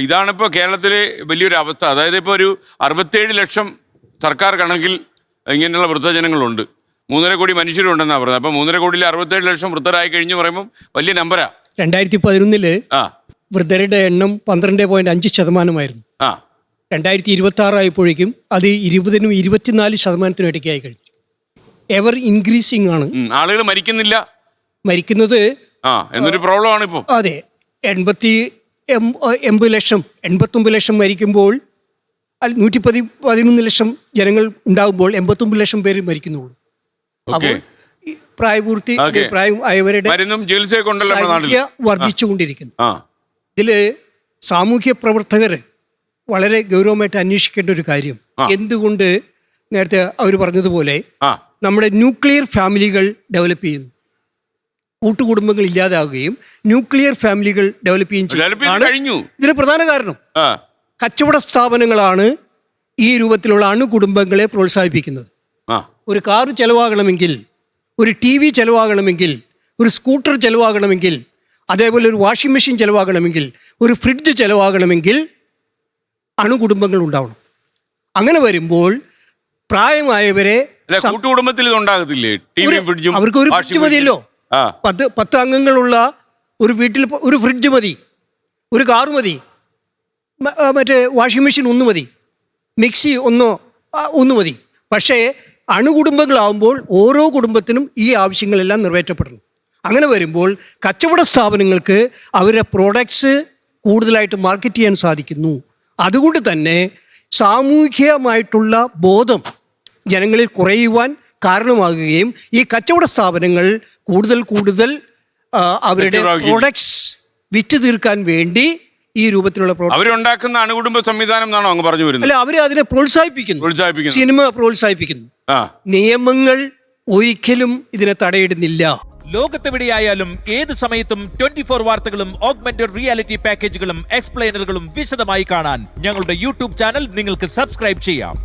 ഇതാണിപ്പോൾ കേരളത്തിലെ വലിയൊരു അവസ്ഥ. അതായത് ഇപ്പോൾ ഒരു 67 ലക്ഷം സർക്കാർ കണക്കിൽ ഇങ്ങനെയുള്ള വൃദ്ധജനങ്ങളുണ്ട്. 3.5 കോടി മനുഷ്യരുണ്ടെന്നാണ് പറഞ്ഞത്. അപ്പോൾ 3.5 കോടിയിൽ 67 ലക്ഷം വൃദ്ധരായി കഴിഞ്ഞ് പറയുമ്പോൾ വലിയ നമ്പരാ. 2011 വൃദ്ധരുടെ എണ്ണം 12.5%. 2026 ആയപ്പോഴേക്കും അത് 20-നും 24% ഇടയ്ക്കായി കഴിഞ്ഞു. എവർ ഇൻക്രീസിങ് ആണ്. ആളുകൾ മരിക്കുന്നില്ല, മരിക്കുന്നത് എന്നൊരു പ്രോബ്ലം ആണ് ഇപ്പോൾ. അതെ, 80 ലക്ഷം 89 ലക്ഷം മരിക്കുമ്പോൾ 111 ലക്ഷം ജനങ്ങൾ ഉണ്ടാകുമ്പോൾ 89 ലക്ഷം പേര് മരിക്കുന്നുള്ളൂ. അപ്പോൾ പ്രായപൂർത്തി പ്രായം ആയവരുടെ സംഖ്യ വർദ്ധിച്ചുകൊണ്ടിരിക്കുന്നു. ഇതിൽ സാമൂഹ്യ പ്രവർത്തകർ വളരെ ഗൗരവമായിട്ട് അന്വേഷിക്കേണ്ട ഒരു കാര്യം, എന്തുകൊണ്ട് നേരത്തെ അവർ പറഞ്ഞതുപോലെ നമ്മുടെ ന്യൂക്ലിയർ ഫാമിലികൾ ഡെവലപ്പ് ചെയ്യുന്നു, കൂട്ടുകുടുംബങ്ങൾ ഇല്ലാതാവുകയും ന്യൂക്ലിയർ ഫാമിലികൾ ഡെവലപ്പ് ചെയ്യുകയും ഇതിന് പ്രധാന കാരണം കച്ചവട സ്ഥാപനങ്ങളാണ് ഈ രൂപത്തിലുള്ള അണുകുടുംബങ്ങളെ പ്രോത്സാഹിപ്പിക്കുന്നത്. ഒരു കാർ ചെലവാകണമെങ്കിൽ, ഒരു TV ചെലവാകണമെങ്കിൽ, ഒരു സ്കൂട്ടർ ചെലവാകണമെങ്കിൽ, അതേപോലെ ഒരു വാഷിംഗ് മെഷീൻ ചെലവാകണമെങ്കിൽ, ഒരു ഫ്രിഡ്ജ് ചെലവാകണമെങ്കിൽ അണുകുടുംബങ്ങൾ ഉണ്ടാവണം. അങ്ങനെ വരുമ്പോൾ പ്രായമായവരെ കൂട്ടുകുടുംബത്തിൽ അവർക്ക് ഒരു ഫ്രിഡ്ജ് മതിയല്ലോ. 10 അംഗങ്ങളുള്ള ഒരു വീട്ടിൽ ഒരു ഫ്രിഡ്ജ് മതി, ഒരു കാർ മതി, മറ്റേ വാഷിംഗ് മെഷീൻ 1 മതി, മിക്സി 1 മതി. പക്ഷേ അണുകുടുംബങ്ങളാവുമ്പോൾ ഓരോ കുടുംബത്തിനും ഈ ആവശ്യങ്ങളെല്ലാം നിറവേറ്റപ്പെടണം. അങ്ങനെ വരുമ്പോൾ കച്ചവട സ്ഥാപനങ്ങൾക്ക് അവരുടെ പ്രോഡക്ട്സ് കൂടുതലായിട്ട് മാർക്കറ്റ് ചെയ്യാൻ സാധിക്കുന്നു. അതുകൊണ്ട് തന്നെ സാമൂഹികമായിട്ടുള്ള ബോധം ജനങ്ങളിൽ കുറയുവാൻ കാരണമാകുകയും ഈ കച്ചവട സ്ഥാപനങ്ങൾ കൂടുതൽ അവരുടെ പ്രോഡക്ട്സ് വിറ്റ് തീർക്കാൻ വേണ്ടി ഈ രൂപത്തിലുള്ള അവരുണ്ടാക്കുന്ന അണുകുടുംബ സംവിധാനം എന്നാണോ അങ്ങ് പറഞ്ഞു വരുന്നത്? അല്ല, അവർ അതിനെ പ്രോത്സാഹിപ്പിക്കുന്നു, സിനിമ പ്രോത്സാഹിപ്പിക്കുന്നു. നിയമങ്ങൾ ഒരിക്കലും ഇതിനെ തടയിടുന്നില്ല. ലോകത്തെവിടെയായാലും ഏത് സമയത്തും 24 വാർത്തകളും ഓഗ്മെന്റഡ് റിയാലിറ്റി പാക്കേജുകളും എക്സ്പ്ലെയിനറുകളും വിശദമായി കാണാൻ ഞങ്ങളുടെ YouTube ചാനൽ നിങ്ങൾക്ക് സബ്സ്ക്രൈബ് ചെയ്യാം.